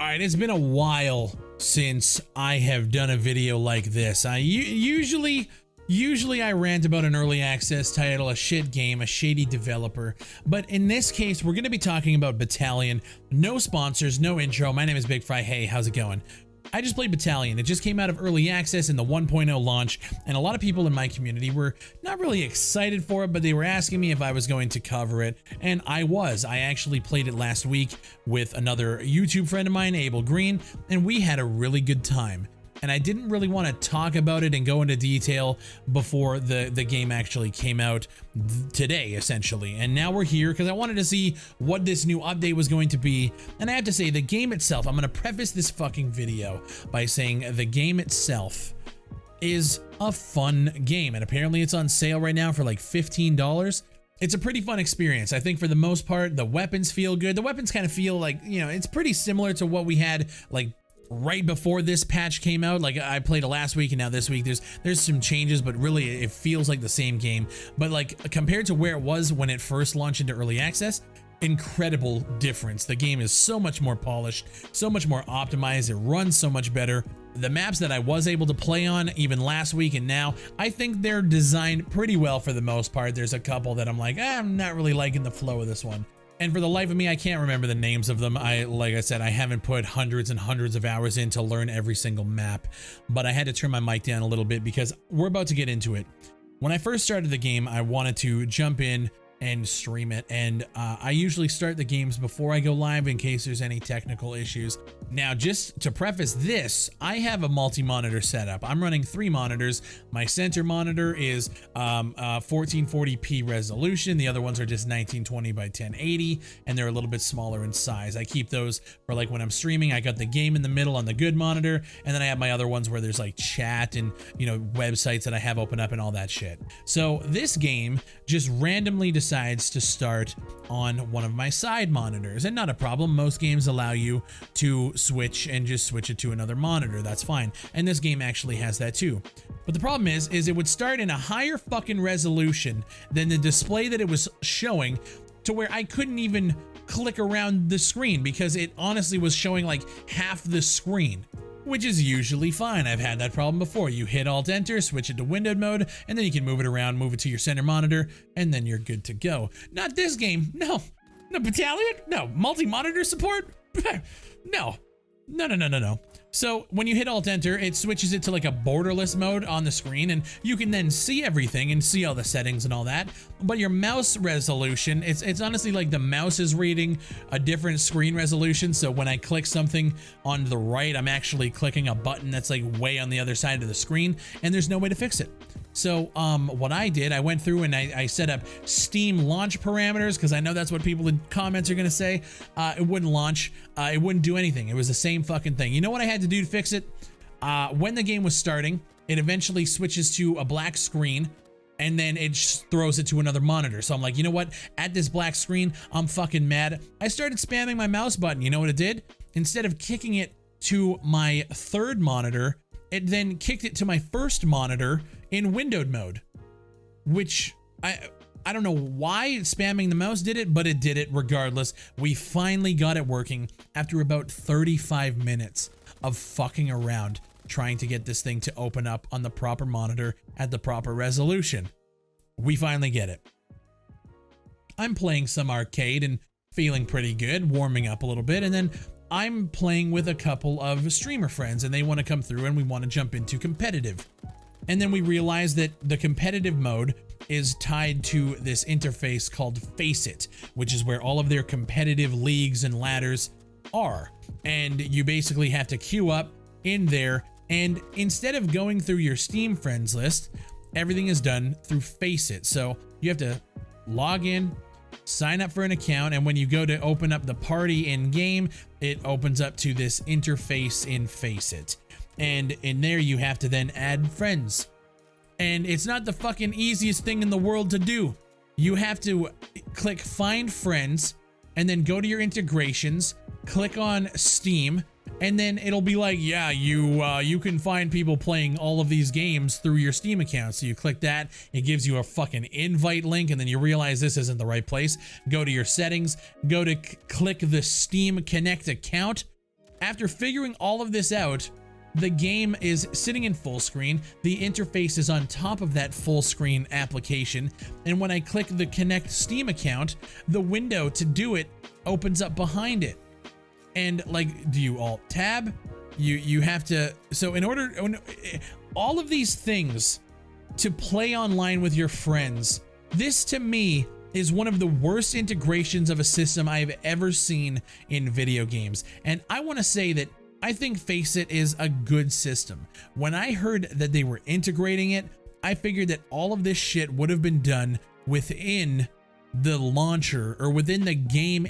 Alright, it's been a while since I have done a video like this. Usually I rant about an early access title, a shit game, a shady developer, but in this case, we're going to be talking about Battalion. No sponsors, no intro. My name is Bigfry. Hey, how's it going? I just played Battalion. It just came out of early access in the 1.0 launch, and a lot of people in my community were not really excited for it, but they were asking me if I was going to cover it, and I was. I actually played it last week with another YouTube friend of mine, Abel Green, and we had a really good time. And I didn't really want to talk about it and go into detail before the game actually came out today, essentially. And now we're here because I wanted to see what this new update was going to be. And I have to say, the game itself, I'm going to preface this fucking video by saying the game itself is a fun game. And apparently it's on sale right now for like $15. It's a pretty fun experience. I think for the most part, the weapons feel good. The weapons kind of feel like, you know, it's pretty similar to what we had like right before this patch came out. Like I played it last week and now this week there's some changes, but really it feels like the same game. But like compared to where it was when it first launched into early access, incredible difference. The game is so much more polished, so much more optimized. It runs so much better. The maps that I was able to play on even last week and now, I think they're designed pretty well for the most part. There's a couple that I'm like, I'm not really liking the flow of this one. And for the life of me, I can't remember the names of them. Like I said, I haven't put hundreds and hundreds of hours in to learn every single map, but I had to turn my mic down a little bit because we're about to get into it. When I first started the game, I wanted to jump in and stream it, and I usually start the games before I go live in case there's any technical issues. Now, just to preface this, I have a multi-monitor setup. I'm running 3 monitors. My center monitor is 1440p resolution. The other ones are just 1920 by 1080, and they're a little bit smaller in size. I keep those for like when I'm streaming. I got the game in the middle on the good monitor, and then I have my other ones where there's like chat and, you know, websites that I have open up and all that shit. So this game just randomly decides to start on one of my side monitors, and not a problem. Most games allow you to switch and just switch it to another monitor. That's fine, and this game actually has that too. But the problem is it would start in a higher fucking resolution than the display that it was showing, to where I couldn't even click around the screen because it honestly was showing like half the screen, which is usually fine. I've had that problem before. You hit Alt-Enter, switch it to windowed mode, and then you can move it around, move it to your center monitor, and then you're good to go. Not this game. No. No Battalion? No. Multi-monitor support? No. No. So when you hit Alt-Enter, it switches it to like a borderless mode on the screen, and you can then see everything and see all the settings and all that. But your mouse resolution, it's honestly like the mouse is reading a different screen resolution. So when I click something on the right, I'm actually clicking a button that's like way on the other side of the screen, and there's no way to fix it. So what I did, I went through and I set up Steam launch parameters, because I know that's what people in comments are going to say. It wouldn't launch. It wouldn't do anything. It was the same fucking thing. You know what I had to do to fix it? When the game was starting, it eventually switches to a black screen, and then it just throws it to another monitor. So I'm like, you know what? At this black screen, I'm fucking mad. I started spamming my mouse button. You know what it did? Instead of kicking it to my third monitor, it then kicked it to my first monitor in windowed mode, which I don't know why spamming the mouse did it, but it did it regardless. We finally got it working after about 35 minutes of fucking around trying to get this thing to open up on the proper monitor at the proper resolution. We finally get it. I'm playing some arcade and feeling pretty good, warming up a little bit, and then I'm playing with a couple of streamer friends, and they want to come through and we want to jump into competitive. And then we realize that the competitive mode is tied to this interface called Faceit, which is where all of their competitive leagues and ladders are. And you basically have to queue up in there, and instead of going through your Steam friends list, everything is done through Faceit. So you have to log in, sign up for an account, and when you go to open up the party in game, it opens up to this interface in Faceit. And in there you have to then add friends. And it's not the fucking easiest thing in the world to do. You have to click find friends, and then go to your integrations, click on Steam, and then it'll be like, yeah, you can find people playing all of these games through your Steam account. So you click that, it gives you a fucking invite link, and then you realize this isn't the right place. Go to your settings, go to click the Steam Connect account, After figuring all of this out, the game is sitting in full screen. The interface is on top of that full screen application. And when I click the Connect Steam account, the window to do it opens up behind it. And like, do you alt tab? You have to, so in order, all of these things to play online with your friends, this to me is one of the worst integrations of a system I've ever seen in video games. And I want to say that I think FACEIT is a good system. When I heard that they were integrating it, I figured that all of this shit would have been done within the launcher or within the game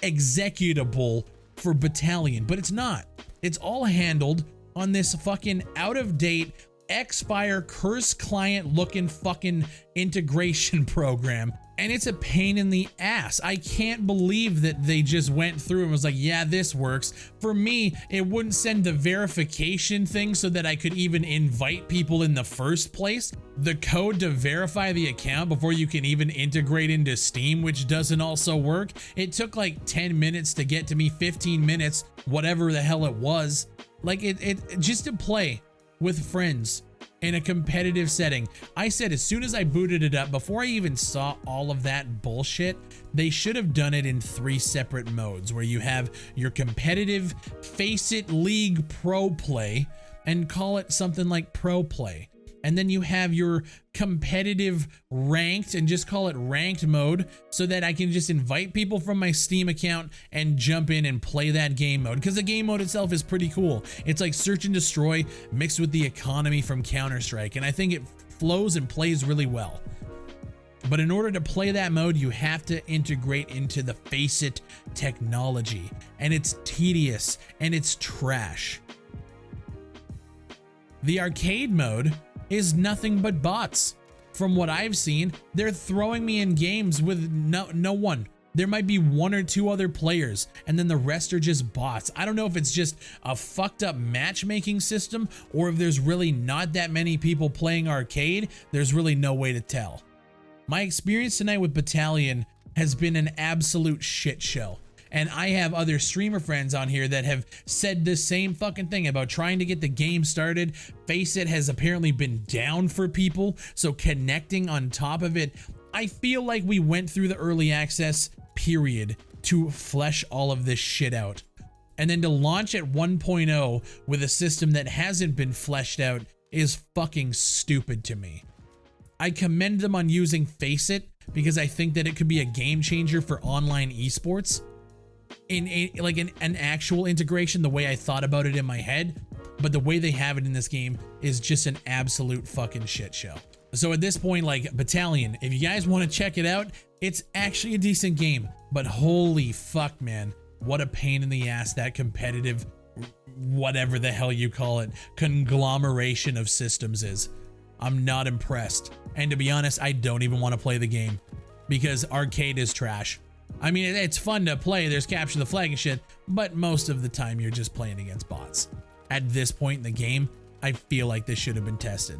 executable for Battalion, but it's not. It's all handled on this fucking out-of-date Xfire curse client looking fucking integration program, and it's a pain in the ass. I can't believe that they just went through and was like, yeah, this works. For me, it wouldn't send the verification thing so that I could even invite people in the first place. The code to verify the account before you can even integrate into Steam, which doesn't also work. It took like 10 minutes to get to me, 15 minutes, whatever the hell it was. Like it just to play with friends in a competitive setting. I said as soon as I booted it up, before I even saw all of that bullshit, they should have done it in 3 separate modes where you have your competitive FACEIT League Pro Play and call it something like Pro Play. And then you have your competitive ranked and just call it ranked mode so that I can just invite people from my Steam account and jump in and play that game mode, because the game mode itself is pretty cool. It's like search and destroy mixed with the economy from Counter-Strike, and I think it flows and plays really well. But in order to play that mode, you have to integrate into the FACEIT technology, and it's tedious and it's trash. The arcade mode is nothing but bots. From what I've seen, they're throwing me in games with no one. There might be 1 or 2 other players, and then the rest are just bots. I don't know if it's just a fucked up matchmaking system or if there's really not that many people playing arcade. There's really no way to tell. My experience tonight with Battalion has been an absolute shit show. And I have other streamer friends on here that have said the same fucking thing about trying to get the game started. FACEIT has apparently been down for people, so connecting on top of it, I feel like we went through the early access period to flesh all of this shit out. And then to launch at 1.0 with a system that hasn't been fleshed out is fucking stupid to me. I commend them on using FACEIT because I think that it could be a game changer for online esports. In an actual integration, the way I thought about it in my head, but the way they have it in this game is just an absolute fucking shit show. So at this point, like, Battalion, if you guys want to check it out, it's actually a decent game, but holy fuck, man, what a pain in the ass that competitive, whatever the hell you call it, conglomeration of systems is. I'm not impressed, and to be honest, I don't even want to play the game because arcade is trash. I mean, it's fun to play, there's capture the flag and shit, but most of the time you're just playing against bots. At this point in the game, I feel like this should have been tested.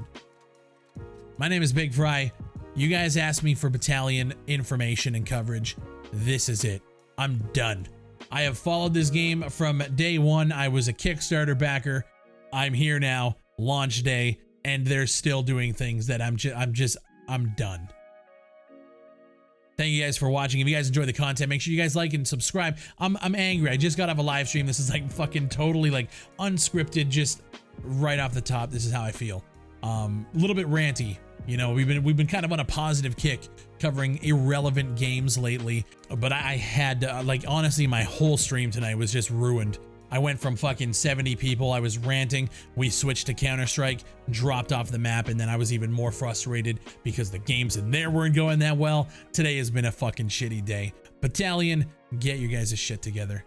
My name is Bigfry. You guys asked me for Battalion information and coverage. This is it. I'm done. I have followed this game from day one. I was a Kickstarter backer. I'm here now, launch day, and they're still doing things that I'm done. Thank you guys for watching. If you guys enjoy the content, make sure you guys like and subscribe. I'm angry. I just got off a live stream. This is like fucking totally like unscripted, just right off the top. This is how I feel. A little bit ranty. You know, we've been kind of on a positive kick covering irrelevant games lately, but I had to, like, honestly, my whole stream tonight was just ruined. I went from fucking 70 people, I was ranting, we switched to Counter-Strike, dropped off the map, and then I was even more frustrated because the games in there weren't going that well. Today has been a fucking shitty day. Battalion, get your guys' shit together.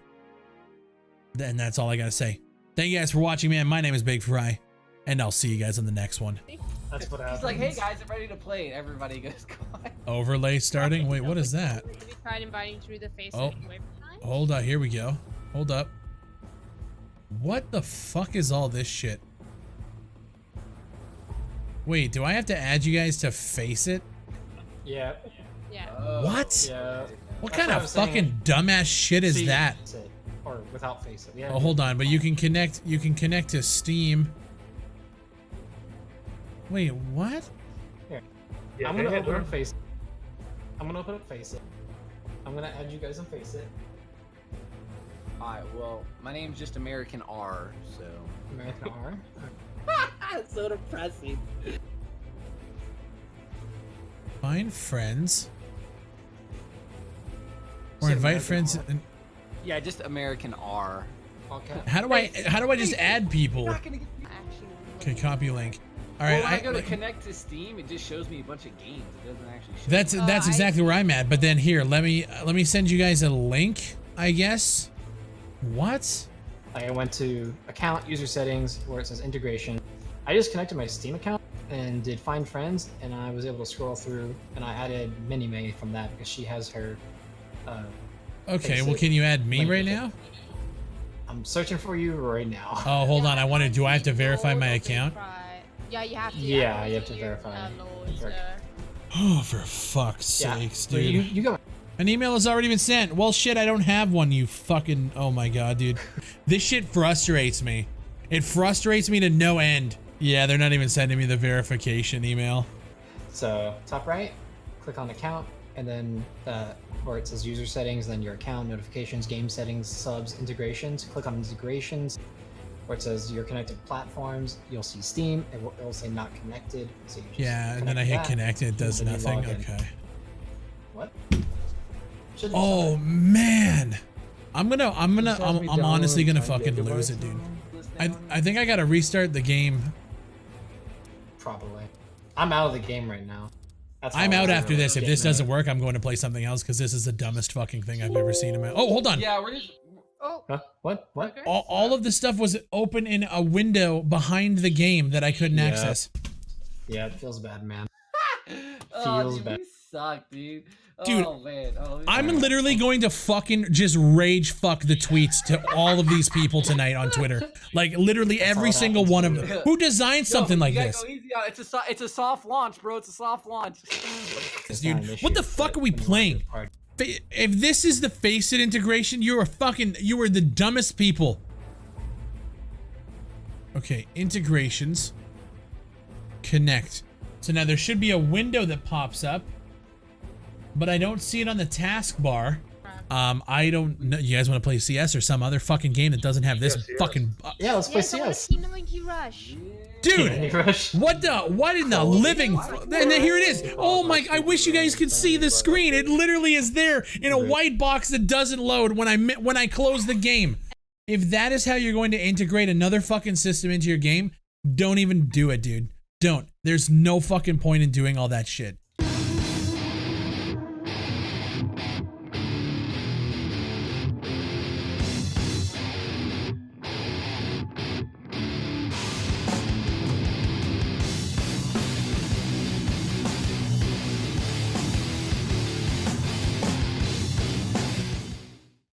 And that's all I gotta say. Thank you guys for watching, man. My name is Bigfry, and I'll see you guys on the next one. That's what happens. He's like, hey guys, I'm ready to play, and everybody goes quiet. Overlay starting? Wait, what is that? We tried inviting through the face. Oh, hold on, here we go. Hold up. What the fuck is all this shit? Wait, do I have to add you guys to FACEIT? Yeah. Yeah. What? Yeah. What That's kind of fucking dumbass shit is that? Or Or without FaceIt. Yeah. Oh, hold on, but you can connect to Steam. Wait, what? Here. Yeah, I'm gonna go ahead, open bro. up FaceIt. I'm gonna open up FaceIt. I'm gonna add you guys on FaceIt. Alright, well, my name's just American R, so. American R. It's so depressing. Find friends. Or Say invite American friends. R. And Yeah, just American R. Okay. how do I just add people? Not gonna get... Okay, copy link. All right, Well, when I go to connect to Steam, it just shows me a bunch of games. It doesn't actually show. that's exactly where I'm at. But then here, let me send you guys a link, I guess. What? I went to account user settings where it says integration. I just connected my Steam account and did find friends, and I was able to scroll through, and I added Mini May from that because she has her. Okay, well, FaceIt can you add me link right with it. now? I'm searching for you right now. Oh, hold on. Do I have to verify my Load or account? Bigfry. Yeah, you have to. Yeah, you have to your, verify. loads, Correct. Oh, for fuck's sakes, but dude. you got. An email has already been sent. Well, shit, I don't have one, you fucking... Oh my god, dude. This shit frustrates me. It frustrates me to no end. Yeah, they're not even sending me the verification email. So top right, click on account, and then where it says user settings, then your account, notifications, game settings, subs, integrations. Click on integrations, where it says your connected platforms. You'll see Steam. It'll say not connected. So you just Yeah, and then I hit connect and it does and then you nothing. log in. Okay. What? Should be Oh fine. man. I'm honestly gonna fucking lose it, dude. I think I gotta restart the game. Probably. I'm out of the game right now. That's I'm all out I after really this. If getting this at. doesn't work, I'm going to play something else because this is the dumbest fucking thing I've ever seen in my... Oh, hold on. Yeah, we're just. Oh. Huh? What? What? Okay. All of the stuff was open in a window behind the game that I couldn't Yeah. access. Yeah, it feels bad, man. Oh, Feels dude, bad. we suck, dude. Dude, Oh, man. Oh, I'm literally going to fucking just rage fuck the tweets to all of these people tonight on Twitter. Like literally every all that single happens one to of you. them. Who designed something Yo, like you gotta this? Go easy on it. It's a soft launch, bro. It's a soft launch. It's Dude, not an issue, what the fuck but are we when you playing? want your part- If this is the FaceIt integration, you are the dumbest people. Okay, integrations. Connect. So now there should be a window that pops up, but I don't see it on the taskbar. I don't know. You guys want to play CS or some other fucking game that doesn't have this Yes, yes. fucking... Yeah, let's play Yes, I want CS. to Kingdom Monkey Rush. Dude! Rush. What in the living? And then here it is. Oh my! I wish you guys could see the screen. It literally is there in a white box that doesn't load when I close the game. If that is how you're going to integrate another fucking system into your game, don't even do it, dude. Don't. There's no fucking point in doing all that shit.